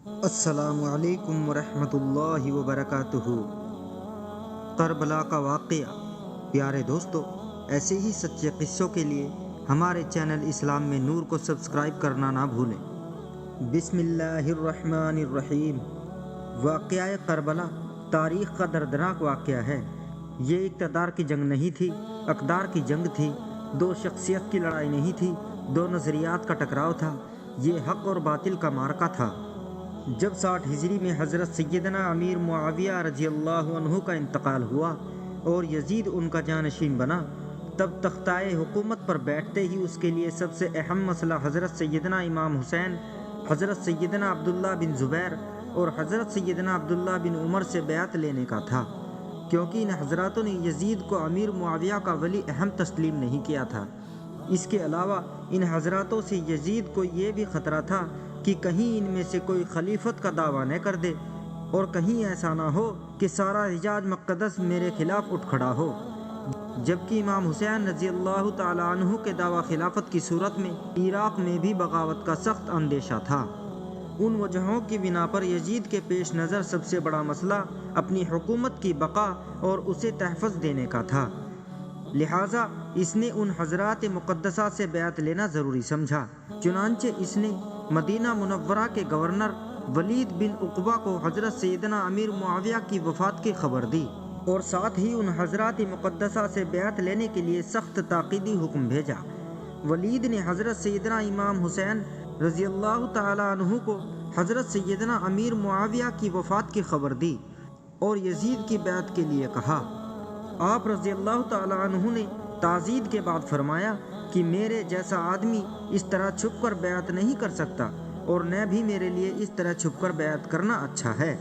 السلام علیکم ورحمۃ اللہ وبرکاتہ۔ کربلا کا واقعہ۔ پیارے دوستو، ایسے ہی سچے قصوں کے لیے ہمارے چینل اسلام میں نور کو سبسکرائب کرنا نہ بھولیں۔ بسم اللہ الرحمن الرحیم۔ واقعہ کربلا تاریخ کا دردناک واقعہ ہے۔ یہ اقتدار کی جنگ نہیں تھی، اقدار کی جنگ تھی۔ دو شخصیت کی لڑائی نہیں تھی، دو نظریات کا ٹکراؤ تھا۔ یہ حق اور باطل کا معرکہ تھا۔ جب 60 ہجری میں حضرت سیدنا امیر معاویہ رضی اللہ عنہ کا انتقال ہوا اور یزید ان کا جانشین بنا، تب تختائے حکومت پر بیٹھتے ہی اس کے لیے سب سے اہم مسئلہ حضرت سیدنا امام حسین، حضرت سیدنا عبداللہ بن زبیر اور حضرت سیدنا عبداللہ بن عمر سے بیعت لینے کا تھا، کیونکہ ان حضراتوں نے یزید کو امیر معاویہ کا ولی اہم تسلیم نہیں کیا تھا۔ اس کے علاوہ ان حضراتوں سے یزید کو یہ بھی خطرہ تھا کہ کہیں ان میں سے کوئی خلیفت کا دعویٰ نہ کر دے، اور کہیں ایسا نہ ہو کہ سارا حجاز مقدس میرے خلاف اٹھ کھڑا ہو۔ جبکہ امام حسین رضی اللہ تعالیٰ عنہ کے دعویٰ خلافت کی صورت میں عراق میں بھی بغاوت کا سخت اندیشہ تھا۔ ان وجہوں کی بنا پر یزید کے پیش نظر سب سے بڑا مسئلہ اپنی حکومت کی بقا اور اسے تحفظ دینے کا تھا، لہٰذا اس نے ان حضرات مقدسہ سے بیعت لینا ضروری سمجھا۔ چنانچہ اس نے مدینہ منورہ کے گورنر ولید بن عقبہ کو حضرت سیدنا امیر معاویہ کی وفات کی خبر دی، اور ساتھ ہی ان حضرات مقدسہ سے بیعت لینے کے لیے سخت تاکیدی حکم بھیجا۔ ولید نے حضرت سیدنا امام حسین رضی اللہ تعالیٰ عنہ کو حضرت سیدنا امیر معاویہ کی وفات کی خبر دی اور یزید کی بیعت کے لیے کہا۔ آپ رضی اللہ تعالیٰ عنہ نے تعزید کے بعد فرمایا کہ میرے جیسا آدمی اس طرح چھپ کر بیعت نہیں کر سکتا، اور نہ بھی میرے لیے اس طرح چھپ کر بیعت کرنا اچھا ہے۔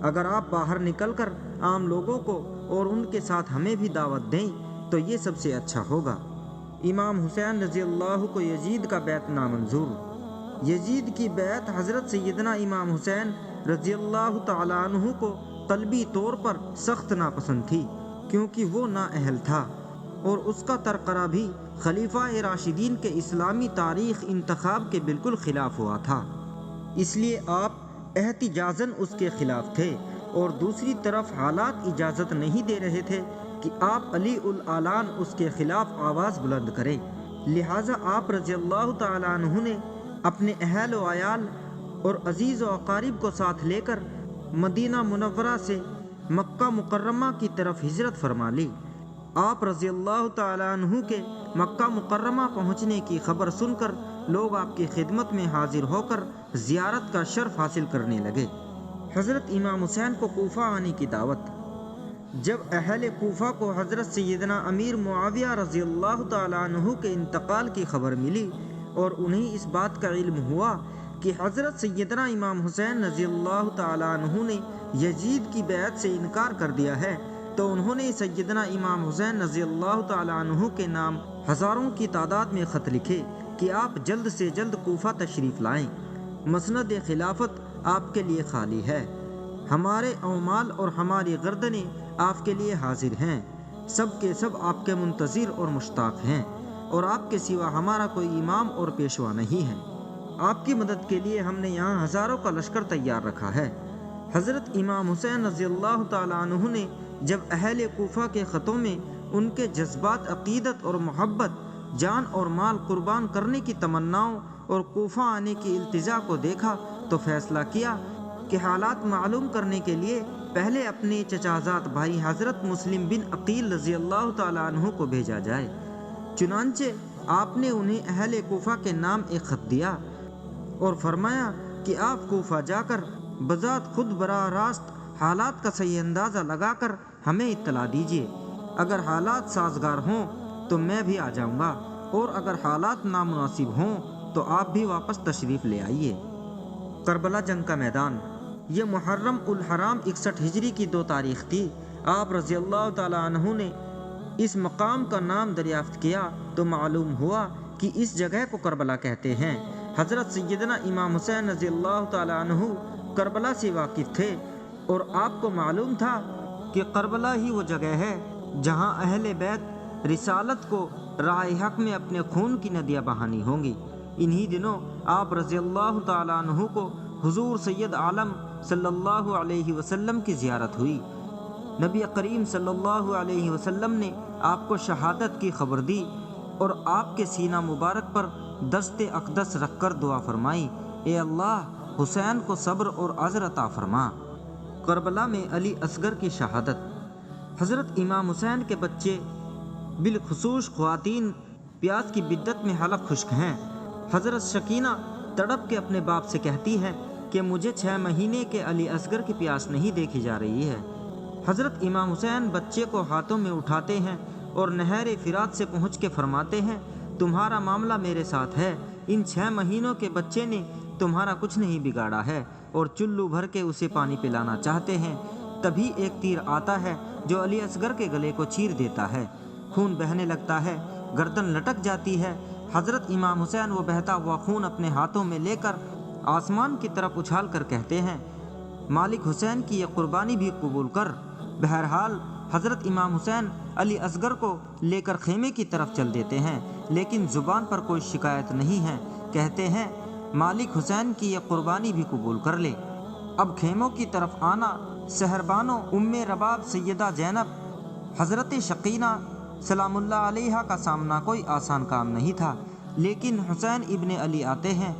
اگر آپ باہر نکل کر عام لوگوں کو اور ان کے ساتھ ہمیں بھی دعوت دیں تو یہ سب سے اچھا ہوگا۔ امام حسین رضی اللہ کو یزید کا بیعت نامنظور۔ یزید کی بیعت حضرت سیدنا امام حسین رضی اللہ تعالیٰ عنہ کو قلبی طور پر سخت ناپسند تھی، کیونکہ وہ نااہل تھا اور اس کا ترقرہ بھی خلیفہ راشدین کے اسلامی تاریخ انتخاب کے بالکل خلاف ہوا تھا۔ اس لیے آپ احتجاجاً اس کے خلاف تھے، اور دوسری طرف حالات اجازت نہیں دے رہے تھے کہ آپ علی الاعلان اس کے خلاف آواز بلند کریں۔ لہٰذا آپ رضی اللہ تعالیٰ عنہ نے اپنے اہل و عیال اور عزیز و اقارب کو ساتھ لے کر مدینہ منورہ سے مکہ مکرمہ کی طرف ہجرت فرما لی۔ آپ رضی اللہ تعالیٰ عنہ کے مکہ مکرمہ پہنچنے کی خبر سن کر لوگ آپ کی خدمت میں حاضر ہو کر زیارت کا شرف حاصل کرنے لگے۔ حضرت امام حسین کو کوفہ آنے کی دعوت۔ جب اہل کوفہ کو حضرت سیدنا امیر معاویہ رضی اللہ تعالیٰ عنہ کے انتقال کی خبر ملی اور انہیں اس بات کا علم ہوا کہ حضرت سیدنا امام حسین رضی اللہ تعالیٰ عنہ نے یزید کی بیعت سے انکار کر دیا ہے، تو انہوں نے سیدنا امام حسین رضی اللہ تعالیٰ عنہ کے نام ہزاروں کی تعداد میں خط لکھے کہ آپ جلد سے جلد کوفہ تشریف لائیں۔ مسند خلافت آپ کے لیے خالی ہے، ہمارے اعمال اور ہماری گردنیں آپ کے لیے حاضر ہیں، سب کے سب آپ کے منتظر اور مشتاق ہیں، اور آپ کے سوا ہمارا کوئی امام اور پیشوا نہیں ہے۔ آپ کی مدد کے لیے ہم نے یہاں ہزاروں کا لشکر تیار رکھا ہے۔ حضرت امام حسین رضی اللہ تعالیٰ عنہ نے جب اہل کوفہ کے خطوں میں ان کے جذبات عقیدت اور محبت، جان اور مال قربان کرنے کی تمناؤں اور کوفہ آنے کی التجا کو دیکھا تو فیصلہ کیا کہ حالات معلوم کرنے کے لیے پہلے اپنے چچازاد بھائی حضرت مسلم بن عقیل رضی اللہ تعالیٰ عنہ کو بھیجا جائے۔ چنانچہ آپ نے انہیں اہل کوفہ کے نام ایک خط دیا اور فرمایا کہ آپ کوفہ جا کر بذات خود براہ راست حالات کا صحیح اندازہ لگا کر ہمیں اطلاع دیجیے۔ اگر حالات سازگار ہوں تو میں بھی آ جاؤں گا، اور اگر حالات نامناسب ہوں تو آپ بھی واپس تشریف لے آئیے۔ کربلا جنگ کا میدان۔ یہ محرم الحرام 61 ہجری کی 2 تاریخ تھی۔ آپ رضی اللہ تعالیٰ عنہ نے اس مقام کا نام دریافت کیا تو معلوم ہوا کہ اس جگہ کو کربلا کہتے ہیں۔ حضرت سیدنا امام حسین رضی اللہ تعالیٰ عنہ کربلا سے واقف تھے، اور آپ کو معلوم تھا کہ کربلا ہی وہ جگہ ہے جہاں اہل بیت رسالت کو راہ حق میں اپنے خون کی ندیاں بہانی ہوں گی۔ انہی دنوں آپ رضی اللہ تعالیٰ عنہ کو حضور سید عالم صلی اللہ علیہ وسلم کی زیارت ہوئی۔ نبی کریم صلی اللہ علیہ وسلم نے آپ کو شہادت کی خبر دی اور آپ کے سینہ مبارک پر دست اقدس رکھ کر دعا فرمائی، اے اللہ حسین کو صبر اور عذر عطا فرما۔ کربلا میں علی اصغر کی شہادت۔ حضرت امام حسین کے بچے بالخصوص خواتین پیاس کی بدت میں حلق خشک ہیں۔ حضرت شکینہ تڑپ کے اپنے باپ سے کہتی ہے کہ مجھے 6 مہینے کے علی اصغر کی پیاس نہیں دیکھی جا رہی ہے۔ حضرت امام حسین بچے کو ہاتھوں میں اٹھاتے ہیں اور نہر فرات سے پہنچ کے فرماتے ہیں، تمہارا معاملہ میرے ساتھ ہے، ان 6 مہینوں کے بچے نے تمہارا کچھ نہیں بگاڑا ہے، اور چلو بھر کے اسے پانی پلانا چاہتے ہیں۔ تبھی ایک تیر آتا ہے جو علی اصغر کے گلے کو چیر دیتا ہے، خون بہنے لگتا ہے، گردن لٹک جاتی ہے۔ حضرت امام حسین وہ بہتا ہوا خون اپنے ہاتھوں میں لے کر آسمان کی طرف اچھال کر کہتے ہیں، مالک حسین کی یہ قربانی بھی قبول کر۔ بہرحال حضرت امام حسین علی اصغر کو لے کر خیمے کی طرف چل دیتے ہیں، لیکن زبان پر کوئی شکایت نہیں ہے، کہتے ہیں مالک حسین کی یہ قربانی بھی قبول کر لے۔ اب خیموں کی طرف آنا سحربانوں ام رباب سیدہ زینب حضرت شقینہ سلام اللہ علیہ کا سامنا کوئی آسان کام نہیں تھا، لیکن حسین ابن علی آتے ہیں،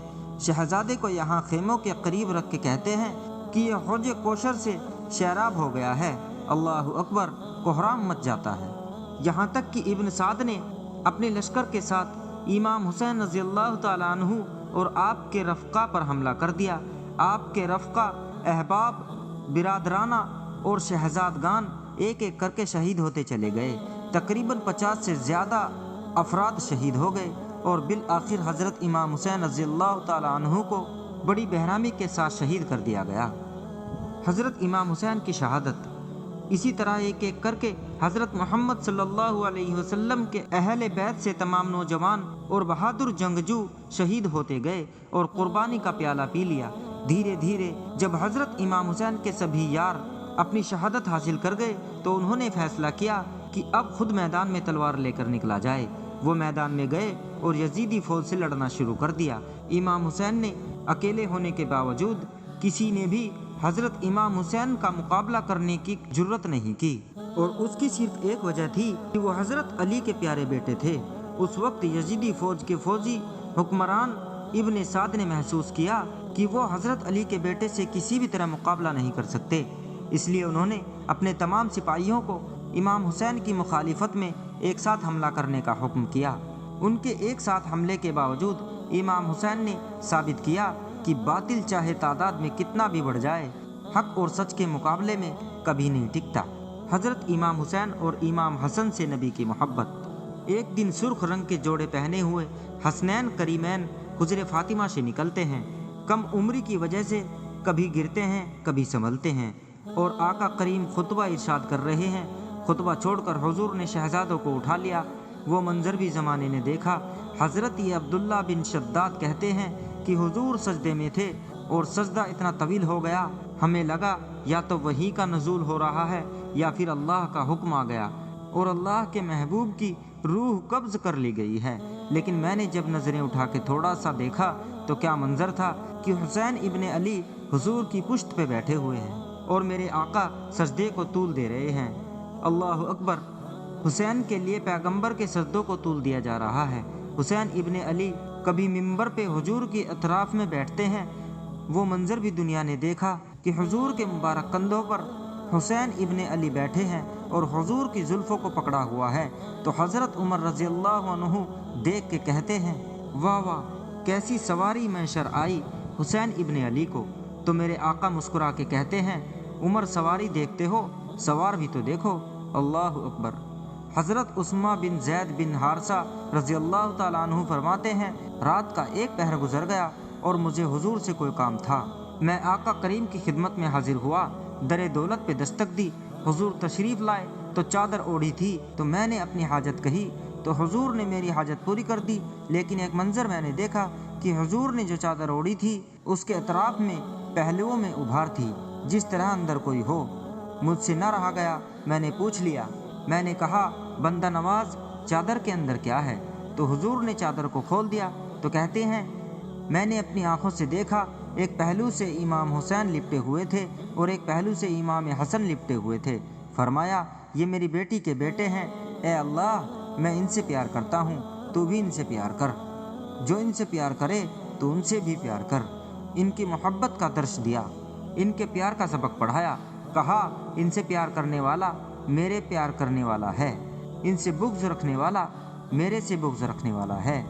شہزادے کو یہاں خیموں کے قریب رکھ کے کہتے ہیں کہ یہ حوض کوثر سے سیراب ہو گیا ہے، اللہ اکبر، کوہرام مچ جاتا ہے۔ یہاں تک کہ ابن سعد نے اپنے لشکر کے ساتھ امام حسین رضی اللہ تعالیٰ عنہ اور آپ کے رفقا پر حملہ کر دیا۔ آپ کے رفقا، احباب، برادرانہ اور شہزادگان ایک ایک کر کے شہید ہوتے چلے گئے۔ تقریباً 50 سے زیادہ افراد شہید ہو گئے، اور بالآخر حضرت امام حسین رضی اللہ تعالیٰ عنہ کو بڑی بہرامی کے ساتھ شہید کر دیا گیا۔ حضرت امام حسین کی شہادت۔ اسی طرح ایک ایک کر کے حضرت محمد صلی اللہ علیہ وسلم کے اہل بیت سے تمام نوجوان اور بہادر جنگجو شہید ہوتے گئے اور قربانی کا پیالہ پی لیا۔ دھیرے دھیرے جب حضرت امام حسین کے سبھی یار اپنی شہادت حاصل کر گئے تو انہوں نے فیصلہ کیا کہ اب خود میدان میں تلوار لے کر نکلا جائے۔ وہ میدان میں گئے اور یزیدی فوج سے لڑنا شروع کر دیا۔ امام حسین نے اکیلے ہونے کے باوجود کسی نے بھی حضرت امام حسین کا مقابلہ کرنے کی جرت نہیں کی، اور اس کی صرف ایک وجہ تھی کہ وہ حضرت علی کے پیارے بیٹے تھے۔ اس وقت یزیدی فوج کے فوجی حکمران ابن سعد نے محسوس کیا کہ وہ حضرت علی کے بیٹے سے کسی بھی طرح مقابلہ نہیں کر سکتے، اس لیے انہوں نے اپنے تمام سپاہیوں کو امام حسین کی مخالفت میں ایک ساتھ حملہ کرنے کا حکم کیا۔ ان کے ایک ساتھ حملے کے باوجود امام حسین نے ثابت کیا کہ باطل چاہے تعداد میں کتنا بھی بڑھ جائے، حق اور سچ کے مقابلے میں کبھی نہیں ٹکتا۔ حضرت امام حسین اور امام حسن سے نبی کی محبت۔ ایک دن سرخ رنگ کے جوڑے پہنے ہوئے حسنین کریمین حجر فاطمہ سے نکلتے ہیں۔ کم عمری کی وجہ سے کبھی گرتے ہیں، کبھی سنبھلتے ہیں، اور آقا کریم خطبہ ارشاد کر رہے ہیں۔ خطبہ چھوڑ کر حضور نے شہزادوں کو اٹھا لیا۔ وہ منظر بھی زمانے نے دیکھا۔ حضرت عبداللہ بن شداد کہتے ہیں کہ حضور سجدے میں تھے اور سجدہ اتنا طویل ہو گیا، ہمیں لگا یا تو وحی کا نزول ہو رہا ہے یا پھر اللہ کا حکم آ گیا اور اللہ کے محبوب کی روح قبض کر لی گئی ہے۔ لیکن میں نے جب نظریں اٹھا کے تھوڑا سا دیکھا تو کیا منظر تھا کہ حسین ابن علی حضور کی پشت پہ بیٹھے ہوئے ہیں اور میرے آقا سجدے کو طول دے رہے ہیں۔ اللہ اکبر! حسین کے لیے پیغمبر کے سجدوں کو طول دیا جا رہا ہے۔ حسین ابن علی کبھی منبر پہ حضور کے اطراف میں بیٹھتے ہیں۔ وہ منظر بھی دنیا نے دیکھا کہ حضور کے مبارک کندھوں پر حسین ابن علی بیٹھے ہیں اور حضور کی زلفوں کو پکڑا ہوا ہے، تو حضرت عمر رضی اللہ عنہ دیکھ کے کہتے ہیں، واہ واہ، کیسی سواری محشر آئی حسین ابن علی کو۔ تو میرے آقا مسکرا کے کہتے ہیں، عمر سواری دیکھتے ہو، سوار بھی تو دیکھو۔ اللہ اکبر! حضرت عثمان بن زید بن حارثہ رضی اللہ تعالیٰ عنہ فرماتے ہیں، رات کا ایک پہر گزر گیا اور مجھے حضور سے کوئی کام تھا۔ میں آقا کریم کی خدمت میں حاضر ہوا، در دولت پہ دستک دی۔ حضور تشریف لائے تو چادر اوڑھی تھی، تو میں نے اپنی حاجت کہی تو حضور نے میری حاجت پوری کر دی۔ لیکن ایک منظر میں نے دیکھا کہ حضور نے جو چادر اوڑھی تھی اس کے اطراف میں پہلوؤں میں ابھار تھی، جس طرح اندر کوئی ہو۔ مجھ سے نہ رہا گیا، میں نے پوچھ لیا۔ میں نے کہا، بندہ نواز، چادر کے اندر کیا ہے؟ تو حضور نے چادر کو کھول دیا تو کہتے ہیں، میں نے اپنی آنکھوں سے دیکھا ایک پہلو سے امام حسین لپٹے ہوئے تھے اور ایک پہلو سے امام حسن لپٹے ہوئے تھے۔ فرمایا یہ میری بیٹی کے بیٹے ہیں، اے اللہ میں ان سے پیار کرتا ہوں، تو بھی ان سے پیار کر، جو ان سے پیار کرے تو ان سے بھی پیار کر۔ ان کی محبت کا درس دیا، ان کے پیار کا سبق پڑھایا، کہا ان سے پیار کرنے والا میرے پیار کرنے والا ہے، ان سے بغض رکھنے والا میرے سے بغض رکھنے والا ہے۔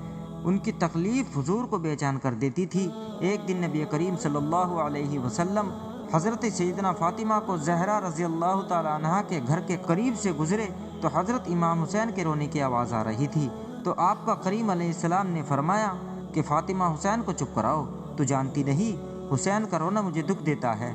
ان کی تکلیف حضور کو بے چین کر دیتی تھی۔ ایک دن نبی کریم صلی اللہ علیہ وسلم حضرت سیدنا فاطمہ کو زہرا رضی اللہ تعالیٰ عنہا کے گھر کے قریب سے گزرے تو حضرت امام حسین کے رونے کی آواز آ رہی تھی، تو آپ کا کریم علیہ السلام نے فرمایا کہ فاطمہ حسین کو چپ کراؤ، تو جانتی نہیں حسین کا رونا مجھے دکھ دیتا ہے۔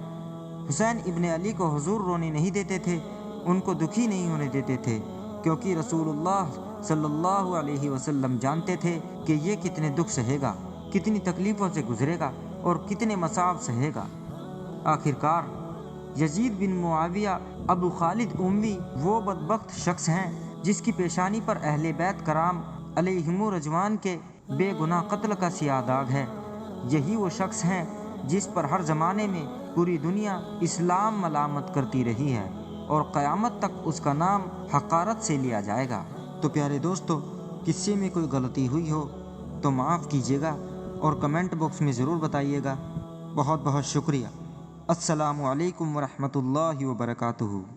حسین ابن علی کو حضور رونے نہیں دیتے تھے، ان کو دکھی نہیں ہونے دیتے تھے، کیونکہ رسول اللہ صلی اللہ علیہ وسلم جانتے تھے کہ یہ کتنے دکھ سہے گا، کتنی تکلیفوں سے گزرے گا اور کتنے مصائب سہے گا۔ آخرکار یزید بن معاویہ ابو خالد اموی وہ بدبخت شخص ہیں جس کی پیشانی پر اہل بیت کرام علیہم رضوان کے بے گناہ قتل کا سیاہ داغ ہے۔ یہی وہ شخص ہیں جس پر ہر زمانے میں پوری دنیا اسلام ملامت کرتی رہی ہے اور قیامت تک اس کا نام حقارت سے لیا جائے گا۔ تو پیارے دوستو، قصے میں کوئی غلطی ہوئی ہو تو معاف کیجیے گا اور کمنٹ باکس میں ضرور بتائیے گا۔ بہت بہت شکریہ۔ السلام علیکم ورحمۃ اللہ وبرکاتہ۔